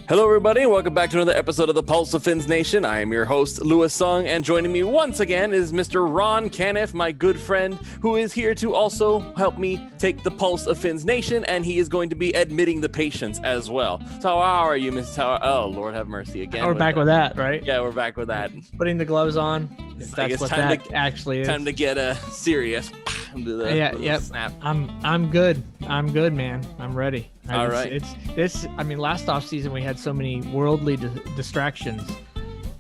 Hello, everybody, and welcome back to another episode of the Pulse of Fins Nation. I am your host, Louis Sung, and joining me once again is Mr. Ron Caniff, my good friend, who is here to also help me take the Pulse of Fins Nation, and he is going to be admitting the patients as well. So how are you, Mr. Tower? Oh, Lord have mercy again. We're back with that, right? Yeah, we're back with that. Putting the gloves on. That's what that actually is. Time to get serious. Snap. I'm good. I'm good, man. I'm ready. All right. It's this. I mean, last off season we had so many worldly distractions.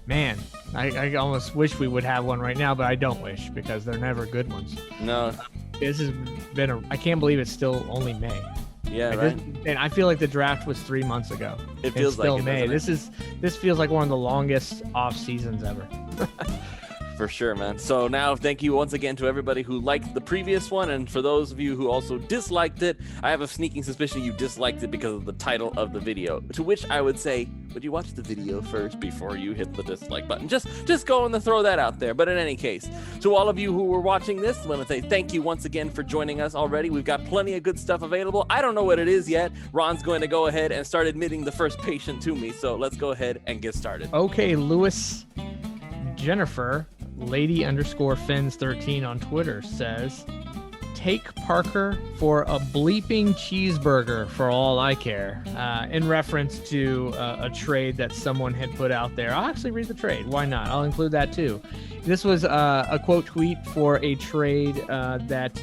Man, I almost wish we would have one right now, but I don't wish because they're never good ones. No. This has been I can't believe it's still only May. Yeah, right. And I feel like the draft was 3 months ago. It feels still like it, May. doesn't This feels like one of the longest off seasons ever. For sure, man. So now thank you once again to everybody who liked the previous one, and for those of you who also disliked it, I have a sneaking suspicion you disliked it because of the title of the video, to which I would say, would you watch the video first before you hit the dislike button? Just go and throw that out there. But in any case, to all of you who were watching this, I want to say thank you once again for joining us already. We've got plenty of good stuff available. I don't know what it is yet. Ron's going to go ahead and start admitting the first patient to me, so let's go ahead and get started. Okay, Louis Jennifer Lady_Fins13 on Twitter says, take Parker for a bleeping cheeseburger for all I care, in reference to a trade that someone had put out there. I'll actually read the trade. Why not? I'll include that too. This was a quote tweet for a trade that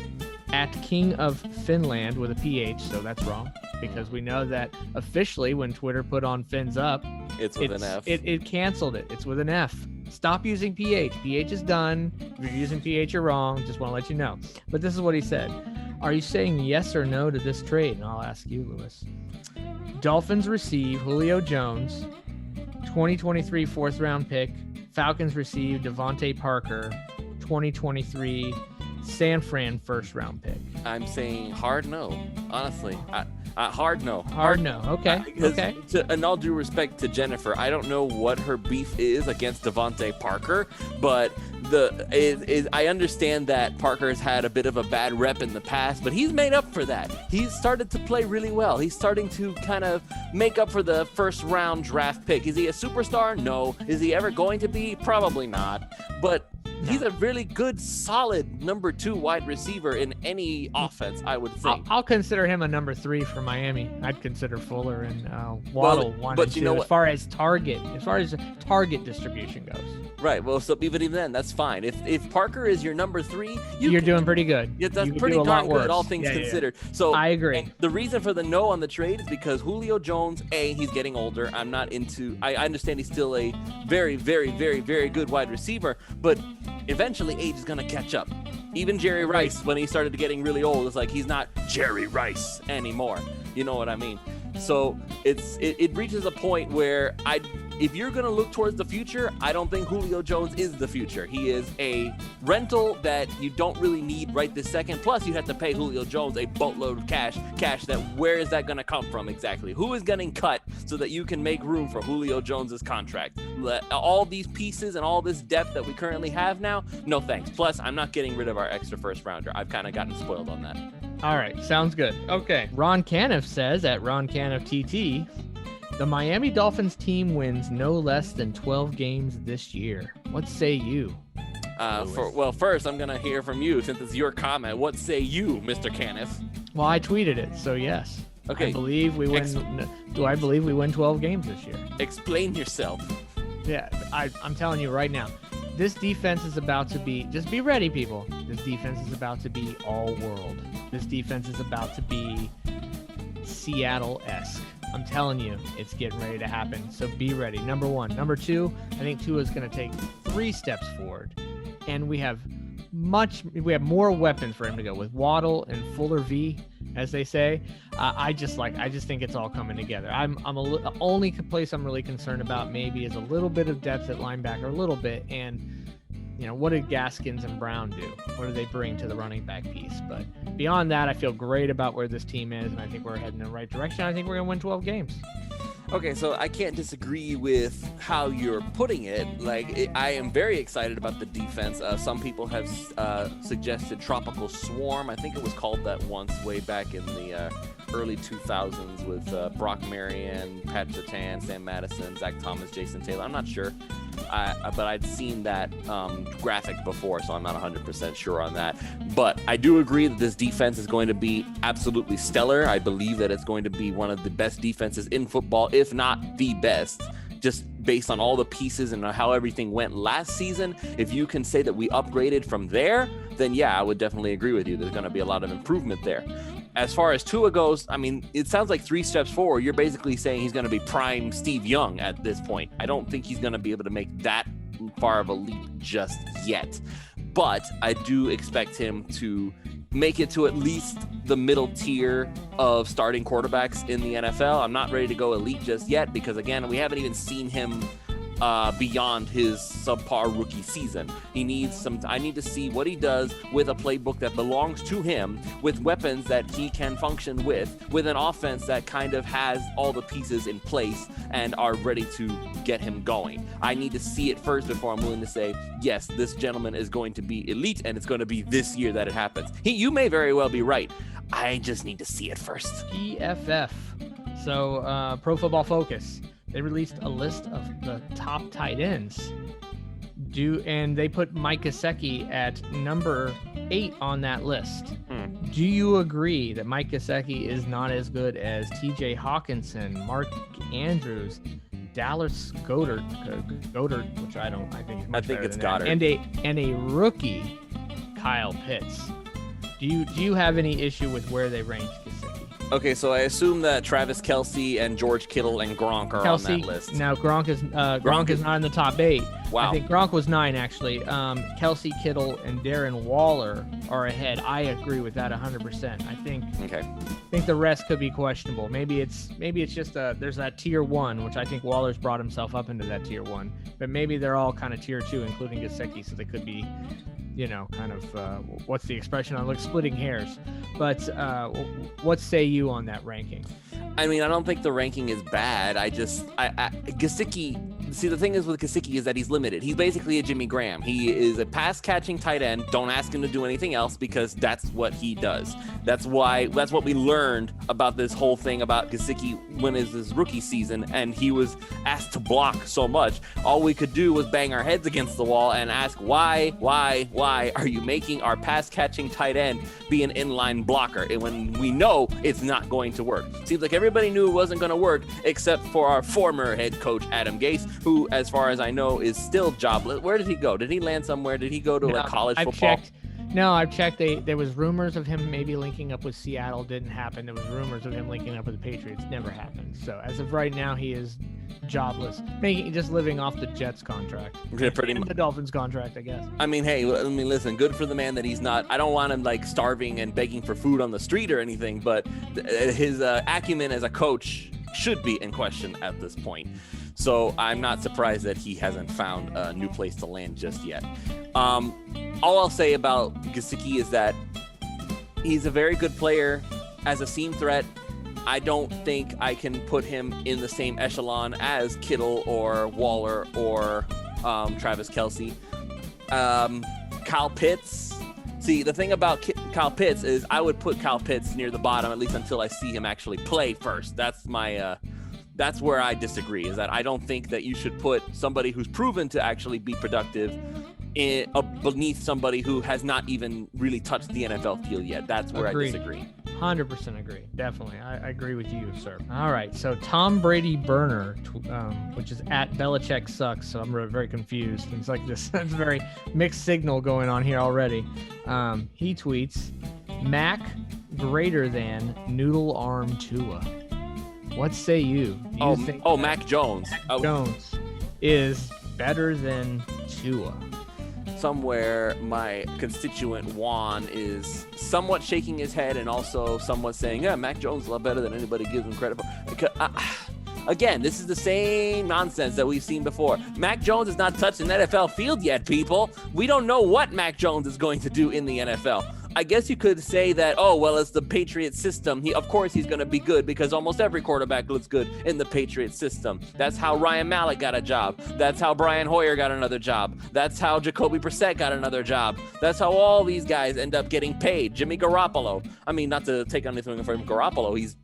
at King of Finland with a PH, so that's wrong, because we know that officially when Twitter put on Fins up, it's with an F. It canceled it. It's with an F. Stop using PH. PH is done. If you're using PH, you're wrong. Just want to let you know. But this is what he said. Are you saying yes or no to this trade? And I'll ask you, Louis. Dolphins receive Julio Jones, 2023 fourth round pick. Falcons receive DeVante Parker, 2023 San Fran first round pick. I'm saying hard no, honestly. Hard no. Hard no. Okay. Okay. And all due respect to Jennifer, I don't know what her beef is against DeVante Parker, but I understand that Parker has had a bit of a bad rep in the past, but he's made up for that. He's started to play really well. He's starting to kind of make up for the first round draft pick. Is he a superstar? No. Is he ever going to be? Probably not. But he's a really good, solid number 2 wide receiver in any offense, I would think. I'll consider him a number 3 for Miami. I'd consider Fuller and Waddle 1 and 2 as far as target distribution goes. Right. Well, so even then, that's fine. If Parker is your number 3, you're doing pretty good. Yeah, that's pretty darn good, all things considered. Yeah. So I agree. The reason for the no on the trade is because Julio Jones, he's getting older. I understand he's still a very, very, very, very good wide receiver, but eventually age is going to catch up. Even Jerry Rice, when he started getting really old, it's like he's not Jerry Rice anymore. You know what I mean? So it reaches a point where if you're going to look towards the future, I don't think Julio Jones is the future. He is a rental that you don't really need right this second. Plus, you have to pay Julio Jones a boatload of cash that where is that going to come from exactly? Who is getting cut so that you can make room for Julio Jones's contract? All these pieces and all this depth that we currently have now, no thanks. Plus, I'm not getting rid of our extra first rounder. I've kind of gotten spoiled on that. All right, sounds good. Okay. Ron Caniff says at Ron Caniff TT, the Miami Dolphins team wins no less than 12 games this year. What say you? First, I'm going to hear from you since it's your comment. What say you, Mr. Caniff? Well, I tweeted it, so yes. Okay. I believe we win. Do I believe we win 12 games this year? Explain yourself. Yeah, I'm telling you right now. This defense is about to be, just be ready, people. This defense is about to be all world. This defense is about to be Seattle-esque. I'm telling you, it's getting ready to happen. So be ready. Number 1. Number 2, I think Tua is going to take 3 steps forward. And we have more weapons for him to go with Waddle and Fuller V, as they say. I just think it's all coming together. The only place I'm really concerned about maybe is a little bit of depth at linebacker, a little bit, and what did Gaskins and Brown do? What do they bring to the running back piece? But beyond that, I feel great about where this team is, and I think we're heading in the right direction. I think we're going to win 12 games. Okay, so I can't disagree with how you're putting it. I am very excited about the defense. Some people have suggested Tropical Swarm. I think it was called that once way back in the early 2000s with Brock Marion, Pat Surtain, Sam Madison, Zach Thomas, Jason Taylor. I'm not sure, but I'd seen that graphic before, so I'm not 100% sure on that. But I do agree that this defense is going to be absolutely stellar. I believe that it's going to be one of the best defenses in football, if not the best, just based on all the pieces and how everything went last season. If you can say that we upgraded from there, then yeah, I would definitely agree with you. There's going to be a lot of improvement there. As far as Tua goes, I mean, it sounds like 3 steps forward. You're basically saying he's going to be prime Steve Young at this point. I don't think he's going to be able to make that far of a leap just yet. But I do expect him to make it to at least the middle tier of starting quarterbacks in the NFL. I'm not ready to go elite just yet because, again, we haven't even seen him beyond his subpar rookie season. I need to see what he does with a playbook that belongs to him, with weapons that he can function with an offense that kind of has all the pieces in place and are ready to get him going. I need to see it first before I'm willing to say, yes, this gentleman is going to be elite and it's going to be this year that it happens. You may very well be right. I just need to see it first. PFF. So, Pro Football Focus. They released a list of the top tight ends. And they put Mike Gesicki at number 8 on that list. Do you agree that Mike Gesicki is not as good as TJ Hawkinson, Mark Andrews, Dallas Goedert, which I think is much better it's than Goddard, and a rookie, Kyle Pitts? Do you have any issue with where they ranked Gesicki? Okay, so I assume that Travis Kelce and George Kittle and Gronk are on that list. Now Gronk is not in the top 8. Wow. I think Gronk was 9 actually. Kelce, Kittle, and Darren Waller are ahead. I agree with that 100%. I think the rest could be questionable. Maybe it's just there's that tier 1, which I think Waller's brought himself up into that tier 1. But maybe they're all kind of tier 2, including Gesicki, so they could be, kind of what's the expression? I'm like splitting hairs. But what say you on that ranking? I mean, I don't think the ranking is bad. Gesicki. See, the thing is with Gesicki is that he's limited. He's basically a Jimmy Graham. He is a pass-catching tight end. Don't ask him to do anything else because that's what he does. That's what we learned about this whole thing about Gesicki when it was his rookie season, and he was asked to block so much. All we could do was bang our heads against the wall and ask, why are you making our pass-catching tight end be an inline blocker? And when we know it's not going to work. Seems like everybody knew it wasn't going to work except for our former head coach, Adam Gase, who, as far as I know, is still jobless. Where did he go? Did he land somewhere? Did he go to college football? I've checked. There was rumors of him maybe linking up with Seattle. Didn't happen. There was rumors of him linking up with the Patriots. Never happened. So as of right now, he is jobless, just living off the Jets contract. Pretty much. The Dolphins contract, I guess. I mean, hey, listen, good for the man that he's not. I don't want him like starving and begging for food on the street or anything, but his acumen as a coach should be in question at this point. So I'm not surprised that he hasn't found a new place to land just yet. All I'll say about Gesicki is that he's a very good player as a seam threat. I don't think I can put him in the same echelon as Kittle or Waller or Travis Kelce. Kyle Pitts. See, the thing about Kyle Pitts is I would put Kyle Pitts near the bottom, at least until I see him actually play first. That's where I disagree, is that I don't think that you should put somebody who's proven to actually be productive beneath somebody who has not even really touched the NFL field yet. That's where I disagree. 100% agree. Definitely. I agree with you, sir. All right. So Tom Brady burner, which is at Belichick sucks. So I'm very confused. It's like this it's very mixed signal going on here already. He tweets, Mac greater than noodle arm Tua. What say you? Do you think Mac Jones. Mac Jones is better than Tua? Somewhere my constituent Juan is somewhat shaking his head and also somewhat saying, yeah, Mac Jones is a lot better than anybody gives him credit for. Because, again, this is the same nonsense that we've seen before. Mac Jones has not touched an NFL field yet, people. We don't know what Mac Jones is going to do in the NFL. I guess you could say that, oh, well, it's the Patriots system. Of course he's going to be good because almost every quarterback looks good in the Patriots system. That's how Ryan Mallett got a job. That's how Brian Hoyer got another job. That's how Jacoby Brissett got another job. That's how all these guys end up getting paid. Jimmy Garoppolo. I mean, not to take anything from Garoppolo. He's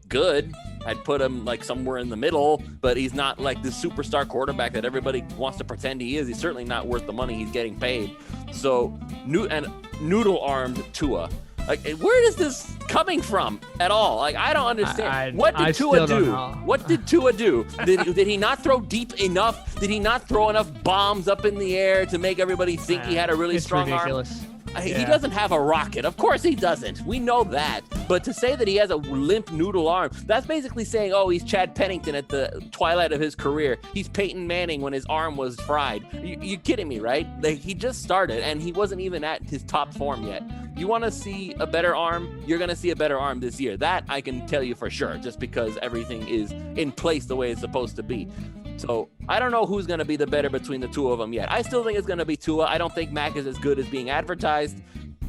good. I'd put him like somewhere in the middle, but he's not like the superstar quarterback that everybody wants to pretend he is. He's certainly not worth the money he's getting paid. So, noodle-armed Tua. Like, where is this coming from at all? Like, I don't understand. What did Tua do? What did Tua do? Did he not throw deep enough? Did he not throw enough bombs up in the air to make everybody think he had a really strong ridiculous. arm? He doesn't have a rocket. Of course he doesn't. We know that. But to say that he has a limp noodle arm, that's basically saying, oh, he's Chad Pennington at the twilight of his career. He's Peyton Manning when his arm was fried. You kidding me, right? Like, he just started, and he wasn't even at his top form yet. You want to see a better arm? You're going to see a better arm this year. That I can tell you for sure, just because everything is in place the way it's supposed to be. So I don't know who's going to be the better between the two of them yet. I still think it's going to be Tua. I don't think Mac is as good as being advertised.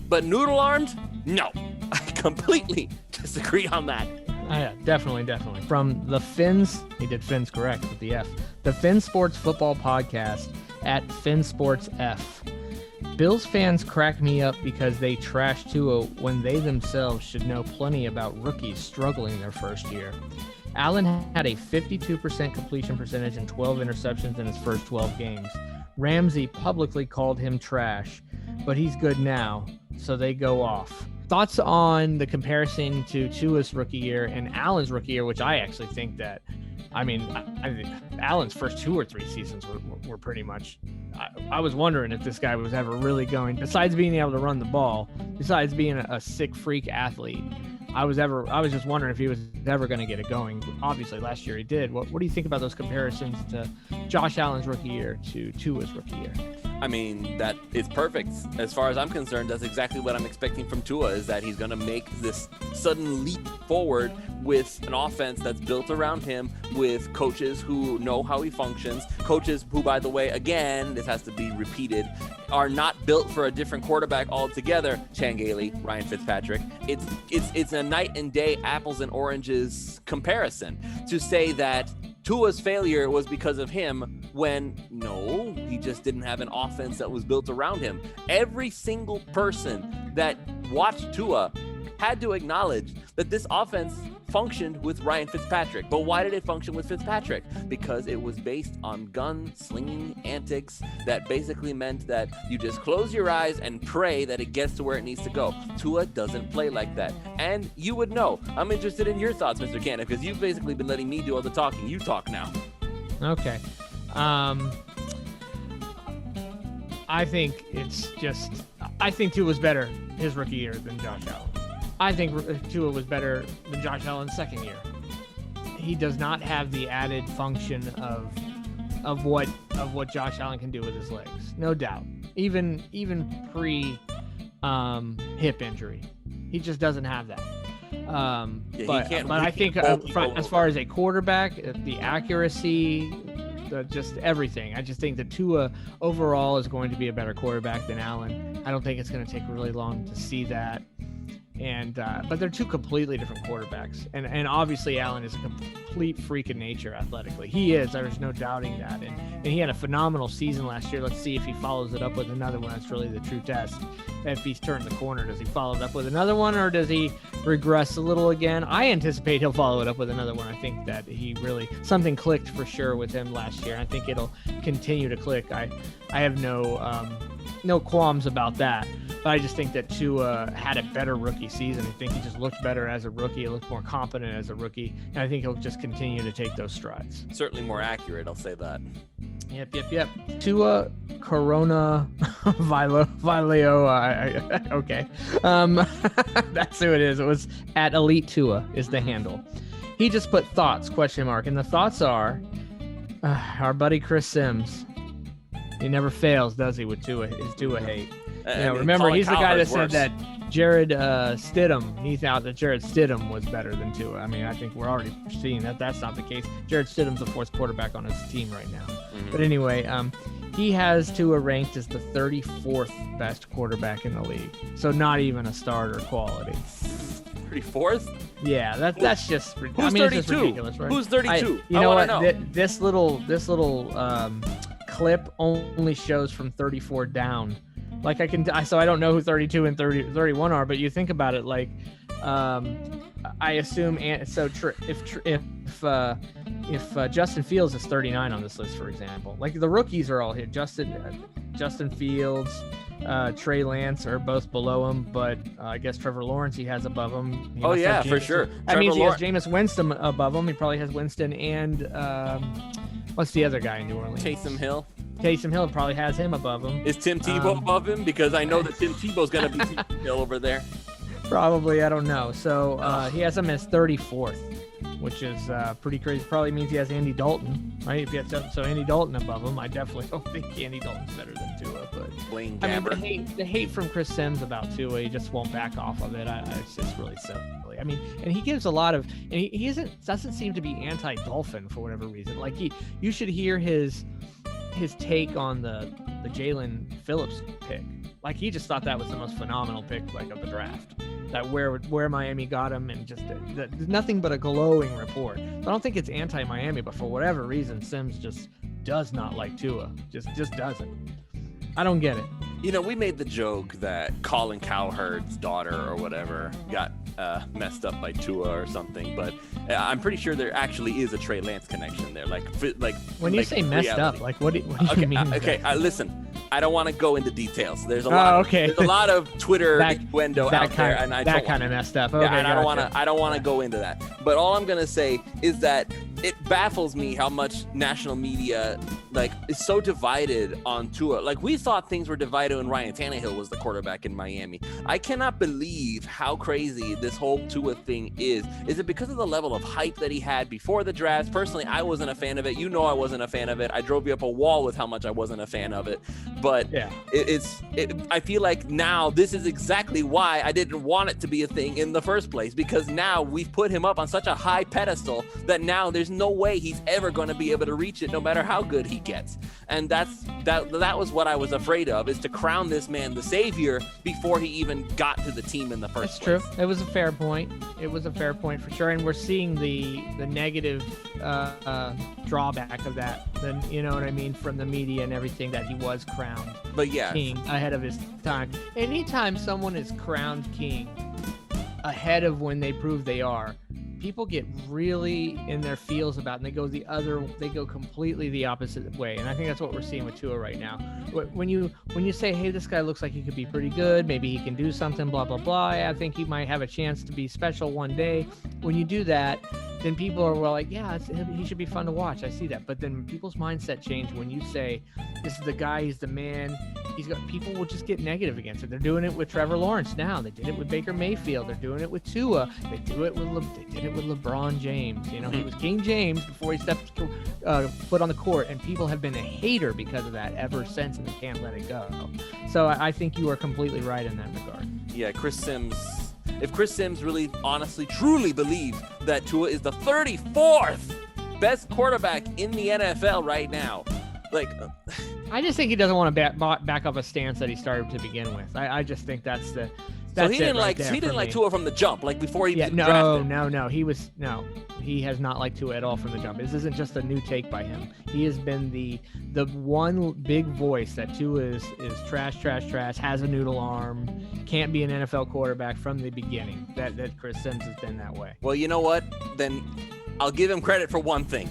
But noodle-armed? No. I completely disagree on that. Yeah, definitely. From the Fins, he did Fins correct with the F. The Fin Sports Football Podcast at FinSportsF. Bills fans crack me up because they trash Tua when they themselves should know plenty about rookies struggling their first year. Allen had a 52% completion percentage and 12 interceptions in his first 12 games. Ramsey publicly called him trash, but he's good now, so they go off. Thoughts on the comparison to Tua's rookie year and Allen's rookie year, which I actually think that, I think Allen's first 2 or 3 seasons were pretty much, I was wondering if this guy was ever really going, besides being able to run the ball, besides being a sick freak athlete, I was just wondering if he was ever going to get it going. Obviously, last year he did. What do you think about those comparisons to Josh Allen's rookie year to Tua's rookie year? I mean, that is perfect. As far as I'm concerned, that's exactly what I'm expecting from Tua, is that he's going to make this sudden leap forward with an offense that's built around him, with coaches who know how he functions, coaches who, by the way, again, this has to be repeated, are not built for a different quarterback altogether. Changeli, Ryan Fitzpatrick. It's a night and day apples and oranges comparison to say that Tua's failure was because of him when no, he just didn't have an offense that was built around him. Every single person that watched Tua had to acknowledge that this offense functioned with Ryan Fitzpatrick. But why did it function with Fitzpatrick? Because it was based on gun-slinging antics that basically meant that you just close your eyes and pray that it gets to where it needs to go. Tua doesn't play like that. And you would know. I'm interested in your thoughts, Mr. Cannon, because you've basically been letting me do all the talking. You talk now. Okay. I think Tua was better his rookie year than Josh Allen. I think Tua was better than Josh Allen's second year. He does not have the added function of what Josh Allen can do with his legs, no doubt. Even pre hip injury, he just doesn't have that. But I think as far as a quarterback, the accuracy, just everything, I just think that Tua overall is going to be a better quarterback than Allen. I don't think it's going to take really long to see that. And but they're two completely different quarterbacks, and obviously Allen is a complete freak of nature athletically. He is. There's no doubting that. And he had a phenomenal season last year. Let's see if he follows it up with another one. That's really the true test. If he's turned the corner, does he follow it up with another one, or does he regress a little again? I anticipate he'll follow it up with another one. I think that he really, something clicked for sure with him last year. I think it'll continue to click. I have no qualms about that. But I just think that Tua had a better rookie season. I think he just looked better as a rookie. He looked more competent as a rookie. And I think he'll just continue to take those strides. Certainly more accurate, I'll say that. Yep. Tua Corona Vileo. Okay. That's who it is. It was at Elite Tua is the handle. He just put thoughts, ? And the thoughts are our buddy Chris Sims. He never fails, does he, with Tua, his Tua hate. Remember, he's the guy that said that Jared Stidham, he thought that Jared Stidham was better than Tua. I mean, I think we're already seeing that that's not the case. Jared Stidham's the 4th quarterback on his team right now. Mm-hmm. But anyway, he has Tua ranked as the 34th best quarterback in the league. So not even a starter quality. 34th? Yeah, that's just. Who's I mean, 32? it's just ridiculous, right? Who's 32? You know what? Know. This little clip only shows from 34 down. Like so I don't know who 32 and 31 are, but you think about it, like, I assume. So if Justin Fields is 39 on this list, for example, like the rookies are all here. Justin Fields, Trey Lance are both below him, but I guess Trevor Lawrence he has above him. Oh yeah, for sure. That means he has Jameis Winston above him. He probably has Winston and what's the other guy in New Orleans? Taysom Hill. Taysom Hill probably has him above him. Is Tim Tebow above him? Because I know that Tim Tebow's gonna be Taysom Hill over there. Probably, I don't know. So he has him as 34th, which is pretty crazy. Probably means he has Andy Dalton, right? If he has so Andy Dalton above him, I definitely don't think Andy Dalton's better than Tua. But Blaine I Gabbert. mean, the hate from Chris Sims about Tua, he just won't back off of it. It's just really silly. I mean, and he gives a lot of, and he doesn't seem to be anti-Dolphin for whatever reason. Like you should hear his take on the Jalen Phillips pick. Like he just thought that was the most phenomenal pick, like, of the draft. That where Miami got him, and just nothing but a glowing report. So I don't think it's anti-Miami, but for whatever reason, Sims just does not like Tua. Just doesn't. I don't get it. You know, we made the joke that Colin Cowherd's daughter or whatever got messed up by Tua or something, but I'm pretty sure there actually is a Trey Lance connection there. Like when you say messed reality. up, like what do you mean? Okay, listen. I don't want to go into details. There's a lot. There's a lot of Twitter innuendo out there, and I that kind of messed up. Okay, yeah, and I don't want to go into that. But all I'm gonna say is that it baffles me how much national media is so divided on Tua. Like, we thought things were divided when Ryan Tannehill was the quarterback in Miami. I cannot believe how crazy this whole Tua thing is. Is it because of the level of hype that he had before the draft? Personally, I wasn't a fan of it. You know, I wasn't a fan of it. I drove you up a wall with how much I wasn't a fan of it. But yeah, I feel like now this is exactly why I didn't want it to be a thing in the first place, because now we've put him up on such a high pedestal that now there's no way he's ever going to be able to reach it, no matter how good he gets. And that was what I was afraid of, is to crown this man the savior before he even got to the team in the first place. That's true. It was a fair point. It was a fair point for sure. And we're seeing the negative drawback of that. Then, you know what I mean, from the media and everything, that he was crowned king ahead of his time. Anytime someone is crowned king ahead of when they prove they are, people get really in their feels about it, and they go completely the opposite way. And I think that's what we're seeing with Tua right now. When you say, hey, this guy looks like he could be pretty good, maybe he can do something, blah, blah, blah, I think he might have a chance to be special one day. When you do that, then people are like, yeah, he should be fun to watch. I see that. But then people's mindset change when you say, this is the guy, he's the man. People will just get negative against it. They're doing it with Trevor Lawrence now. They did it with Baker Mayfield. They're doing it with Tua. They did it with LeBron James. You know, he was King James before he stepped foot on the court, and people have been a hater because of that ever since, and they can't let it go. So I think you are completely right in that regard. Yeah, Chris Sims. If Chris Sims really, honestly, truly believes that Tua is the 34th best quarterback in the NFL right now, I just think he doesn't want to back up a stance that he started to begin with. I just think that's the. So he didn't like Tua from the jump, like before he drafted. No. He has not liked Tua at all from the jump. This isn't just a new take by him. He has been the one big voice that Tua is trash, has a noodle arm, can't be an NFL quarterback from the beginning. That Chris Sims has been that way. Well, you know what? Then I'll give him credit for one thing.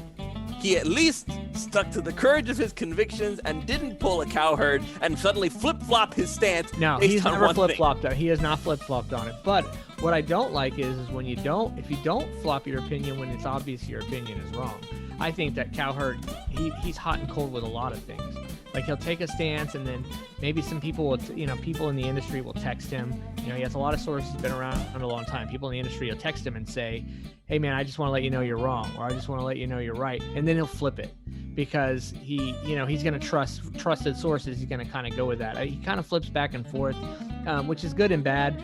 He at least stuck to the courage of his convictions and didn't pull a Cowherd and suddenly flip-flop his stance. No, he's never flip-flopped. He has not flip-flopped on it. But what I don't like is when if you don't flop your opinion when it's obvious your opinion is wrong. I think that Cowherd, he's hot and cold with a lot of things. Like, he'll take a stance, and then maybe some people will, people in the industry will text him. He has a lot of sources, been around a long time. People in the industry will text him and say, hey man, I just want to let you know you're wrong, or I just want to let you know you're right. And then he'll flip it because he's going to trust trusted sources. He's going to kind of go with that. He kind of flips back and forth, which is good and bad,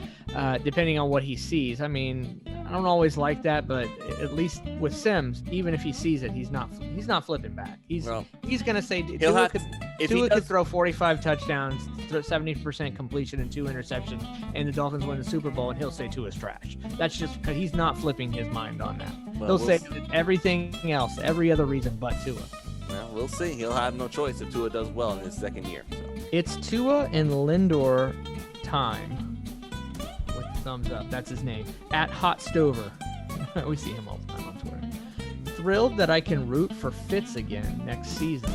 depending on what he sees. I mean, I don't always like that, but at least with Sims, even if he sees it, he's not flipping back. He's gonna say Tua could throw 45 touchdowns, 70% completion, and 2 interceptions, and the Dolphins win the Super Bowl, and he'll say Tua's trash. That's just because he's not flipping his mind on that. He'll say everything else, every other reason but Tua. Well, we'll see. He'll have no choice if Tua does well in his second year. So. It's Tua and Lindor time. Thumbs up. That's his name. At Hot Stover. We see him all the time on Twitter. Thrilled that I can root for Fitz again next season.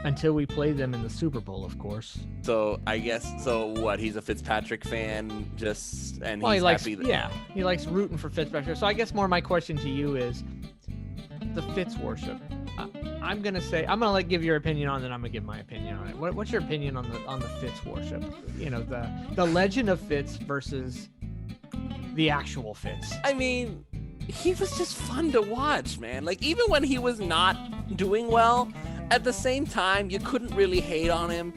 Until we play them in the Super Bowl, of course. So I guess what? He's a Fitzpatrick fan, he's he likes, happy. He likes rooting for Fitzpatrick. So I guess more my question to you is the Fitzworship. I'm gonna give your opinion on it, and I'm gonna give my opinion on it. What's your opinion on the Fitzworship? You know, the legend of Fitz versus the actual Fitz. I mean, he was just fun to watch, man. Like, even when he was not doing well, at the same time, you couldn't really hate on him.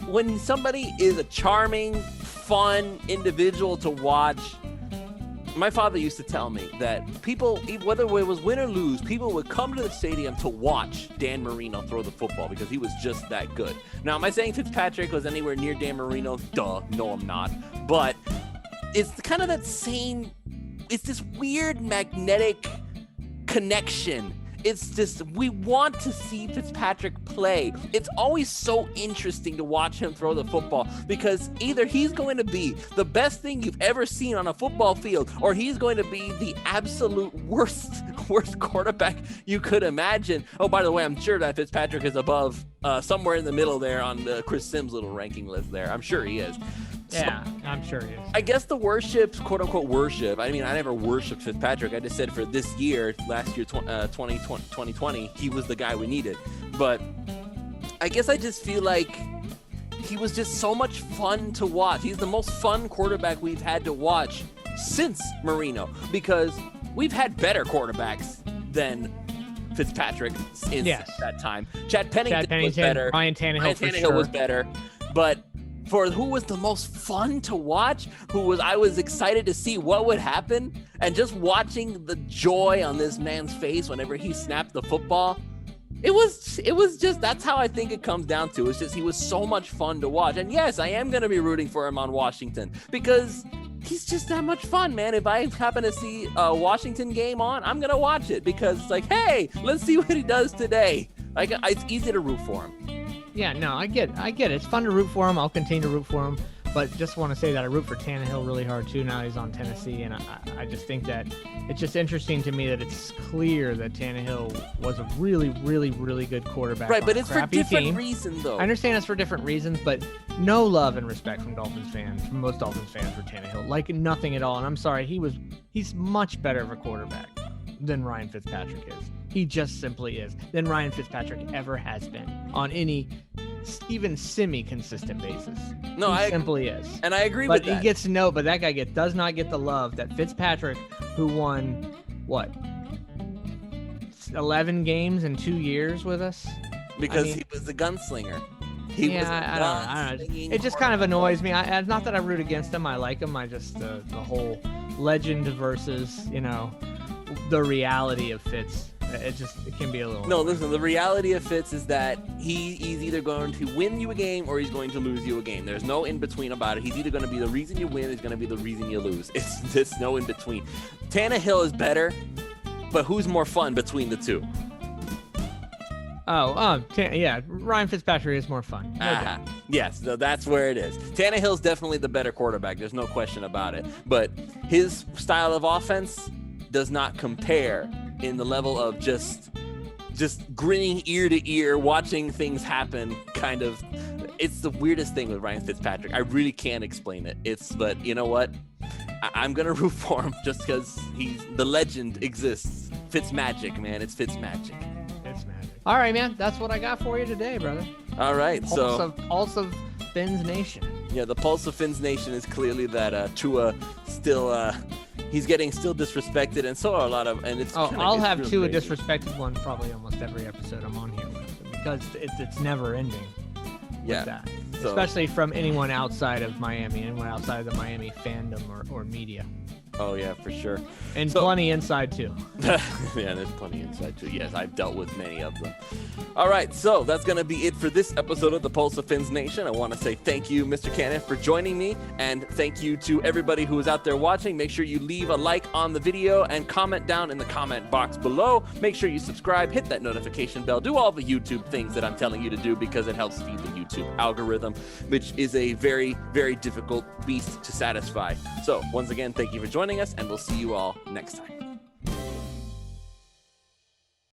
When somebody is a charming, fun individual to watch, my father used to tell me that people, whether it was win or lose, people would come to the stadium to watch Dan Marino throw the football because he was just that good. Now, am I saying Fitzpatrick was anywhere near Dan Marino? Duh, no, I'm not. But it's kind of that same, it's this weird magnetic connection. It's just, we want to see Fitzpatrick play. It's always so interesting to watch him throw the football because either he's going to be the best thing you've ever seen on a football field, or he's going to be the absolute worst quarterback you could imagine. Oh, by the way, I'm sure that Fitzpatrick is above, somewhere in the middle there on the Chris Sims little ranking list there. I'm sure he is. Yeah, I'm sure he is. I guess the worship, quote unquote worship, I mean, I never worshipped Fitzpatrick. I just said for this year, last year, 2020, he was the guy we needed. But I guess I just feel like he was just so much fun to watch. He's the most fun quarterback we've had to watch since Marino, because we've had better quarterbacks than Fitzpatrick in that time. Chad Pennington was better. Ryan Tannehill was better. But for who was the most fun to watch, I was excited to see what would happen, and just watching the joy on this man's face whenever he snapped the football, it was just, that's how I think it comes down to. It's just, he was so much fun to watch. And yes, I am going to be rooting for him on Washington because he's just that much fun, man. If I happen to see a Washington game on, I'm going to watch it because it's like, hey, let's see what he does today. Like, it's easy to root for him. Yeah, no, I get it. It's fun to root for him. I'll continue to root for him. But just want to say that I root for Tannehill really hard, too. Now he's on Tennessee, and I just think that it's just interesting to me that it's clear that Tannehill was a really, really, really good quarterback. Right, but it's for different team. reasons, though. I understand it's for different reasons, but no love and respect from most Dolphins fans for Tannehill. Like, nothing at all. And I'm sorry, he's much better of a quarterback than Ryan Fitzpatrick is. He just simply is, than Ryan Fitzpatrick ever has been on any even semi-consistent basis. No, he simply is. And I agree with that. But that guy does not get the love that Fitzpatrick, who won, 11 games in 2 years with us? Because he was the gunslinger. I don't know. It just kind of annoys me. Not that I root against him. I like him. I just, the whole legend versus, the reality of Fitz. It can be a little. No, listen, the reality of Fitz is that he's either going to win you a game or he's going to lose you a game. There's no in between about it. He's either going to be the reason you win, or he's going to be the reason you lose. It's no in between. Tannehill is better, but who's more fun between the two? Ryan Fitzpatrick is more fun. No doubt. Yes, so that's where it is. Tannehill's definitely the better quarterback. There's no question about it. But his style of offense does not compare in the level of just grinning ear to ear, watching things happen. Kind of, it's the weirdest thing with Ryan Fitzpatrick. I really can't explain it. But you know what? I'm gonna root for him just because the legend exists. Fitzmagic, man. It's Fitzmagic. All right, man. That's what I got for you today, brother. All right. Pulse of Fins Nation. Yeah, the pulse of Fins Nation is clearly that Tua still he's getting still disrespected, and so are a lot of. And it's I'll have Tua disrespected one probably almost every episode I'm on here with, because it's never ending. Yeah. That. Especially from anyone outside of Miami, anyone outside of the Miami fandom or media. Oh yeah, for sure. And So- plenty inside too. Yeah, there's plenty inside too. Yes, I've dealt with many of them. All right, so that's going to be it for this episode of the Pulse of Fins Nation. I want to say thank you, Mr. Cannon, for joining me, and thank you to everybody who is out there watching. Make sure you leave a like on the video and comment down in the comment box below. Make sure you subscribe, hit that notification bell, do all the YouTube things that I'm telling you to do because it helps feed the YouTube algorithm, which is a very, very difficult beast to satisfy. So once again, thank you for joining us, and we'll see you all next time.